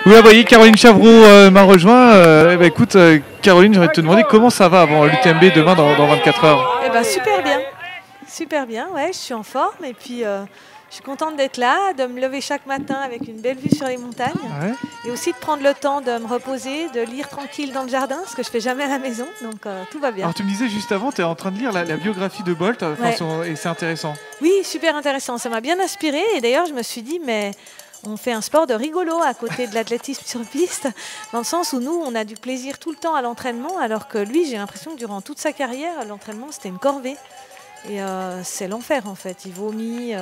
Oui, vous voyez, Caroline Chavreau m'a rejoint. Écoute, Caroline, j'aimerais te demander comment ça va avant l'UTMB demain dans 24 heures. Eh ben, super bien, ouais, je suis en forme et puis je suis contente d'être là, de me lever chaque matin avec une belle vue sur les montagnes et aussi de prendre le temps de me reposer, de lire tranquille dans le jardin, ce que je fais jamais à la maison, donc tout va bien. Alors tu me disais juste avant, tu es en train de lire la biographie de Bolt et c'est intéressant. Oui, super intéressant, ça m'a bien inspiré et d'ailleurs je me suis dit mais on fait un sport de rigolo à côté de l'athlétisme sur piste, dans le sens où nous, on a du plaisir tout le temps à l'entraînement, alors que lui, j'ai l'impression que durant toute sa carrière, l'entraînement, c'était une corvée. Et c'est l'enfer en fait, il vomit,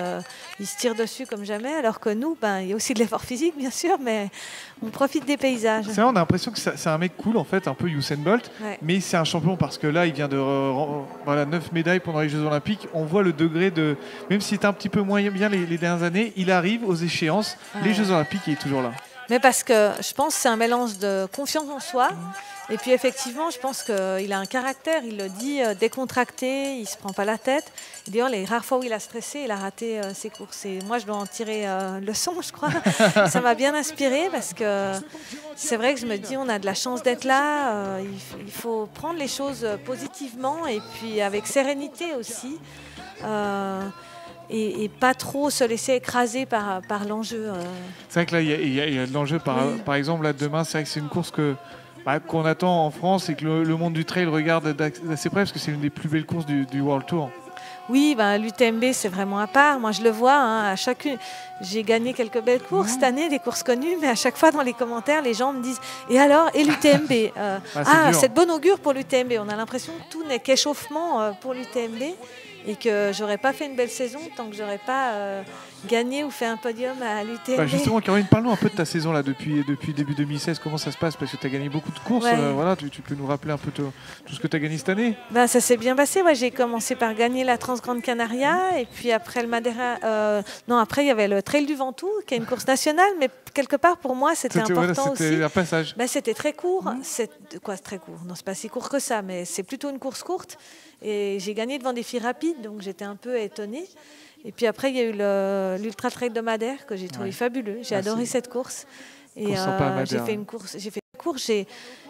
il se tire dessus comme jamais, alors que nous, il y a aussi de l'effort physique bien sûr, mais on profite des paysages. C'est vrai, on a l'impression que c'est un mec cool en fait, un peu Usain Bolt, mais c'est un champion parce que là il vient de 9 médailles pendant les Jeux Olympiques, on voit le degré de, même s'il était un petit peu moins bien les dernières années, il arrive aux échéances, les Jeux Olympiques et il est toujours là. Mais parce que je pense que c'est un mélange de confiance en soi. Et puis effectivement, je pense qu'il a un caractère, il le dit, décontracté, il ne se prend pas la tête. D'ailleurs, les rares fois où il a stressé, il a raté ses courses. Et moi, je dois en tirer leçon, je crois. Ça m'a bien inspiré parce que c'est vrai que je me dis, on a de la chance d'être là. Il faut prendre les choses positivement et puis avec sérénité aussi. Et pas trop se laisser écraser par l'enjeu. C'est vrai que là, il y a de l'enjeu. Par exemple, là, demain, c'est vrai que c'est une course qu'on attend en France et que le monde du trail regarde d'assez près parce que c'est une des plus belles courses du World Tour. Oui, l'UTMB, c'est vraiment à part. Moi, je le vois. À chacune, j'ai gagné quelques belles courses cette année, des courses connues, mais à chaque fois, dans les commentaires, les gens me disent « Et alors, et l'UTMB ?» c'est de bon augure pour l'UTMB. On a l'impression que tout n'est qu'échauffement pour l'UTMB. Et que j'aurais pas fait une belle saison tant que j'aurais pas gagné ou fait un podium à l'UTMB. Justement, Caroline, parle-nous un peu de ta saison là depuis début 2016. Comment ça se passe? Parce que tu as gagné beaucoup de courses. Tu peux nous rappeler un peu tout ce que tu as gagné cette année? Ça s'est bien passé. J'ai commencé par gagner la Transgrande Canaria. Et puis après le Madeira... après, il y avait le Trail du Ventoux, qui est une course nationale. Mais quelque part, pour moi, c'était important aussi. C'était un passage. C'était très court. C'est très court? Non, c'est pas si court que ça. Mais c'est plutôt une course courte. Et j'ai gagné devant des filles rapides, donc j'étais un peu étonnée. Et puis après, il y a eu l'Ultra Trail de Madère que j'ai trouvé fabuleux. J'ai adoré cette course. Et j'ai fait une course.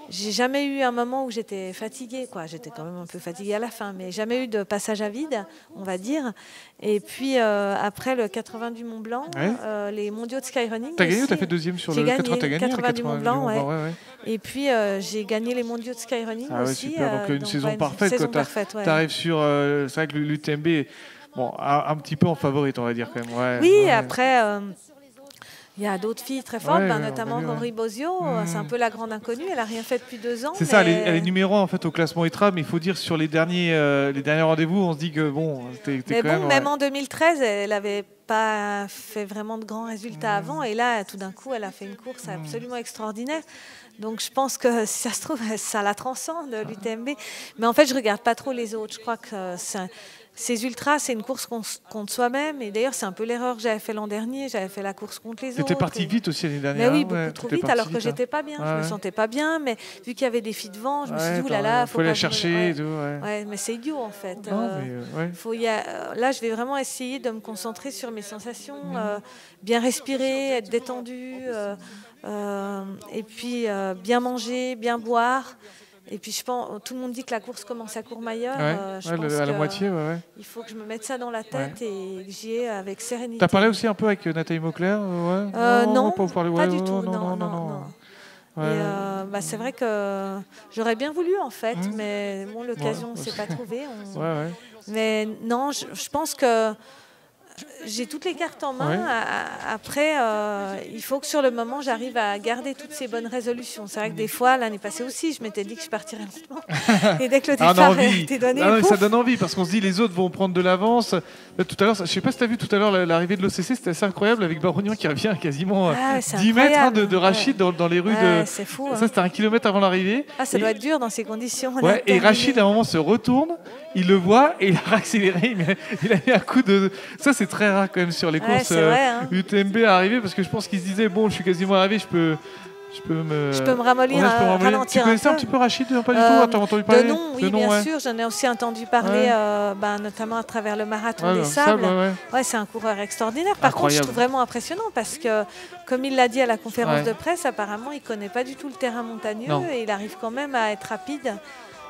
J'ai jamais eu un moment où j'étais fatiguée, quoi. J'étais quand même un peu fatiguée à la fin, mais jamais eu de passage à vide, on va dire. Et puis après le 80 du Mont Blanc, les mondiaux de skyrunning. T'as gagné ou t'as fait deuxième sur le 80? T'as gagné 80 du Mont Blanc, Et puis j'ai gagné les mondiaux de skyrunning aussi. Super. Donc une saison parfaite. Tu arrives sur, c'est vrai que l'UTMB, un petit peu en favorite, on va dire quand même. Après. Il y a d'autres filles très fortes, notamment Henri Bozio. C'est un peu la grande inconnue. Elle n'a rien fait depuis 2 ans. C'est ça, elle est numéro 1 en fait, au classement ITRA. Mais il faut dire sur les derniers rendez-vous, on se dit que même en 2013, elle n'avait pas fait vraiment de grands résultats avant. Et là, tout d'un coup, elle a fait une course absolument extraordinaire. Donc je pense que si ça se trouve, ça la transcende, l'UTMB. Mais en fait, je ne regarde pas trop les autres. Je crois que ces ultras, c'est une course contre soi-même. Et d'ailleurs, c'est un peu l'erreur que j'avais fait l'an dernier. J'avais fait la course contre les autres. Tu étais partie vite aussi l'année dernière. Mais oui, beaucoup trop vite, alors que j'étais pas bien. Je me sentais pas bien. Mais vu qu'il y avait des filles devant, je me suis dit, oulala, faut la chercher. Mais c'est idiot en fait. Là, je vais vraiment essayer de me concentrer sur mes sensations, bien respirer, être détendue, et puis bien manger, bien boire. Et puis je pense, tout le monde dit que la course commence à Courmayeur. Je pense à la moitié, il faut que je me mette ça dans la tête et que j'y ai avec sérénité. Tu as parlé aussi un peu avec Nathalie Mauclair? Non, pas du tout. Non. C'est vrai que j'aurais bien voulu en fait, mais l'occasion ne s'est pas trouvée. Mais non, je pense que j'ai toutes les cartes en main. Après, il faut que sur le moment, j'arrive à garder toutes ces bonnes résolutions. C'est vrai que des fois, l'année passée aussi, je m'étais dit que je partirais lentement. Et dès que le départ était donné... ça donne envie, parce qu'on se dit les autres vont prendre de l'avance. Tout à l'heure, je ne sais pas si tu as vu tout à l'heure l'arrivée de l'OCC, c'était assez incroyable, avec Barognan qui revient quasiment 10 mètres de Rachid dans les rues de... C'est fou. Ça, c'était 1 kilomètre avant l'arrivée. Ça doit être dur dans ces conditions. Et Rachid, à un moment, se retourne, il le voit et il a accéléré. Il a mis un coup de... Ça, c'est très rare quand même sur les courses UTMB à arriver, parce que je pense qu'il se disait, bon, je suis quasiment arrivé, je Je peux me ramollir, ralentir. Tu connaissais un petit peu Rachid? Pas du tout. T'as entendu parler? De nom, oui, bien sûr. J'en ai aussi entendu parler, notamment à travers le marathon des sables. Ouais, c'est un coureur extraordinaire. Par contre, je trouve vraiment impressionnant parce que, comme il l'a dit à la conférence de presse, apparemment, il ne connaît pas du tout le terrain montagneux et il arrive quand même à être rapide.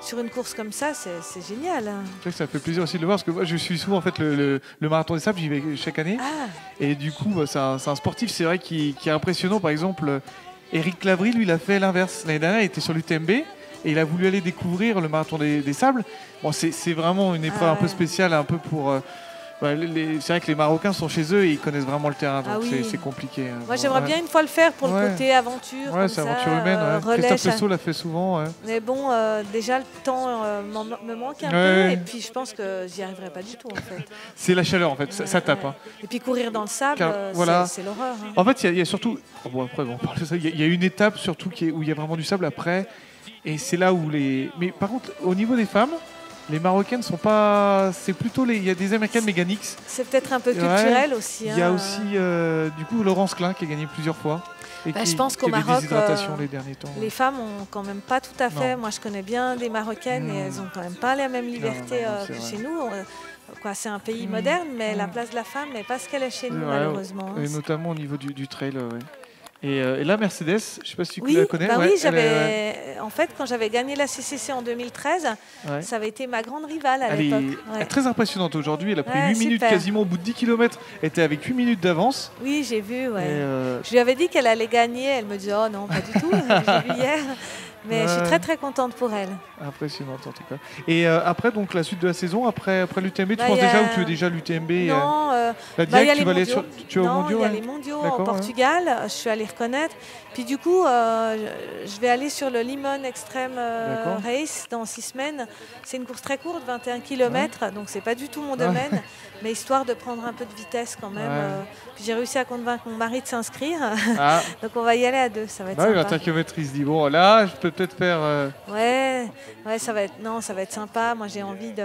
Sur une course comme ça, c'est génial. Ça fait plaisir aussi de le voir parce que moi, je suis souvent en fait le marathon des sables, j'y vais chaque année. Et du coup, c'est un sportif, c'est vrai, qui est impressionnant. Par exemple, Eric Lavry, lui, il a fait l'inverse. L'année dernière, il était sur l'UTMB et il a voulu aller découvrir le marathon des sables. Bon, c'est vraiment une épreuve un peu spéciale, un peu pour. C'est vrai que les Marocains sont chez eux et ils connaissent vraiment le terrain, donc c'est compliqué. Moi, j'aimerais bien une fois le faire pour le côté aventure. Ouais, c'est aventure humaine. Christophe Lesso l'a fait souvent. Mais bon, déjà, le temps me manque un peu et puis je pense que j'y arriverai pas du tout, en fait. C'est la chaleur, en fait, ça tape. Hein. Et puis courir dans le sable, c'est l'horreur. Hein. En fait, il y a surtout... après, on parle de ça. Il y a une étape surtout où il y a vraiment du sable après. Et c'est là où les... Mais par contre, au niveau des femmes, les Marocaines sont pas... C'est plutôt les... Il y a des Américaines Meganix. C'est peut-être un peu culturel aussi. Il y a aussi, du coup, Laurence Klein qui a gagné plusieurs fois. Et je pense qu'au Maroc, les derniers temps. Les femmes ont quand même pas tout à fait... Moi, je connais bien des Marocaines et elles ont quand même pas la même liberté que chez nous. C'est un pays moderne, mais la place de la femme n'est pas ce qu'elle est chez nous, malheureusement. Et notamment au niveau du trail, Et là, Mercedes, je ne sais pas si tu la connais. En fait, quand j'avais gagné la CCC en 2013, ça avait été ma grande rivale à l'époque. Elle est très impressionnante aujourd'hui. Elle a pris 8 minutes quasiment au bout de 10 km. Elle était avec 8 minutes d'avance. Oui, j'ai vu. Je lui avais dit qu'elle allait gagner. Elle me dit « Oh non, pas du tout. » J'ai vu hier. Mais je suis très très contente pour elle. Impressionnante en tout cas. Et après, donc la suite de la saison, après l'UTMB, tu penses déjà ou tu es déjà l'UTMB? Non, la Diag, tu vas aller sur aux mondiaux? Il y a les mondiaux en Portugal, je suis allée reconnaître. Puis du coup, je vais aller sur le Limon Extreme Race dans 6 semaines. C'est une course très courte, 21 km, donc c'est pas du tout mon domaine, mais histoire de prendre un peu de vitesse quand même. Puis j'ai réussi à convaincre mon mari de s'inscrire, donc on va y aller à 2, ça va être sympa. 21 km, il se dit, bon là, je peux peut-être faire... Ouais, ça va être sympa. Moi, j'ai envie de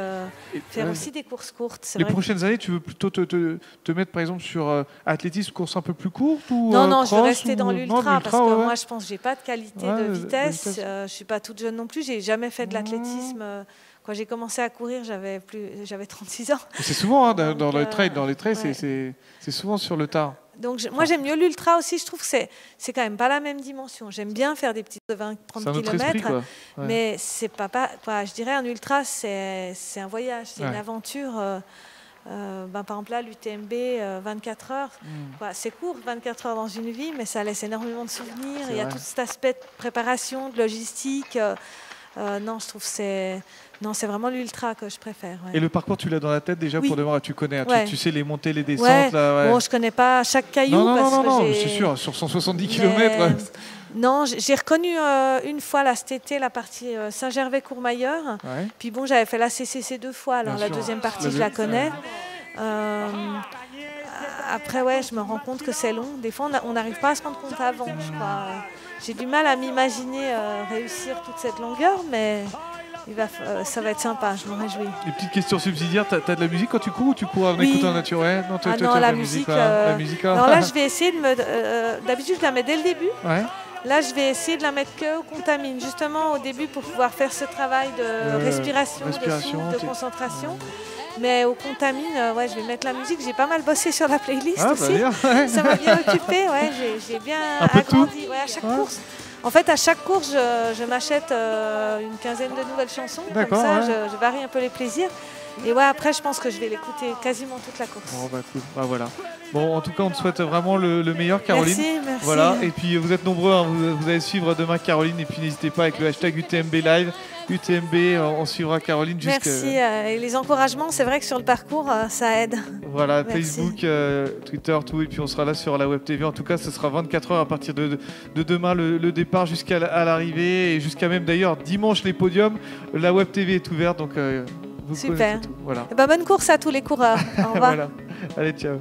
faire aussi des courses courtes. Les prochaines années, tu veux plutôt te mettre, par exemple, sur athlétisme, course un peu plus courte ou Non, je veux rester dans l'ultra parce que moi, je pense que j'ai pas de qualité de vitesse. Je suis pas toute jeune non plus. J'ai jamais fait de l'athlétisme. Quand j'ai commencé à courir, j'avais 36 ans. C'est souvent dans les trails, c'est souvent sur le tard. Donc moi j'aime mieux l'ultra aussi, je trouve que c'est quand même pas la même dimension. J'aime bien faire des petites de 20-30 km, mais c'est pas je dirais un ultra c'est un voyage, c'est une aventure. Par exemple là l'UTMB 24 heures, c'est court 24 heures dans une vie, mais ça laisse énormément de souvenirs. Il y a tout cet aspect de préparation, de logistique. Non, je trouve que c'est vraiment l'ultra que je préfère. Ouais. Et le parcours, tu l'as dans la tête déjà pour demain, tu connais, tu sais les montées, les descentes. Là, Bon, je connais pas chaque caillou. Non, c'est sûr, sur 170 km. Non, j'ai reconnu une fois là, cet été la partie Saint-Gervais-Courmayeur. Puis bon, j'avais fait la CCC 2 fois, alors la deuxième partie, je la connais. Après, je me rends compte que c'est long. Des fois, on n'arrive pas à se rendre compte avant, je crois. J'ai du mal à m'imaginer réussir toute cette longueur, mais ça va être sympa, je m'en réjouis. Les petites questions subsidiaires, tu as de la musique quand tu cours ou tu cours en écoutant naturel? Non, la musique. Alors là, je vais essayer de d'habitude, je la mets dès le début. Là, je vais essayer de la mettre que au Contamine, justement au début pour pouvoir faire ce travail de respiration, de souffle, de concentration. Mais au Contamine, je vais mettre la musique. J'ai pas mal bossé sur la playlist aussi. Ça m'a bien occupé. J'ai bien agrandi. À chaque course. En fait, à chaque course, je m'achète une quinzaine de nouvelles chansons. Comme ça, je varie un peu les plaisirs. Et après, je pense que je vais l'écouter quasiment toute la course. Cool. Voilà. Bon, en tout cas, on te souhaite vraiment le meilleur, Caroline. Merci. Voilà. Et puis, vous êtes nombreux. Vous allez suivre demain Caroline. Et puis, n'hésitez pas avec le hashtag UTMB Live. UTMB, on suivra Caroline. Merci. Et les encouragements, c'est vrai que sur le parcours, ça aide. Voilà, Facebook, Twitter, tout. Et puis, on sera là sur la Web TV. En tout cas, ce sera 24 heures à partir de demain, le départ jusqu'à l'arrivée. Et jusqu'à même, d'ailleurs, dimanche, les podiums. La Web TV est ouverte. Donc, super. Voilà. Bonne course à tous les coureurs. Au revoir. Allez, ciao.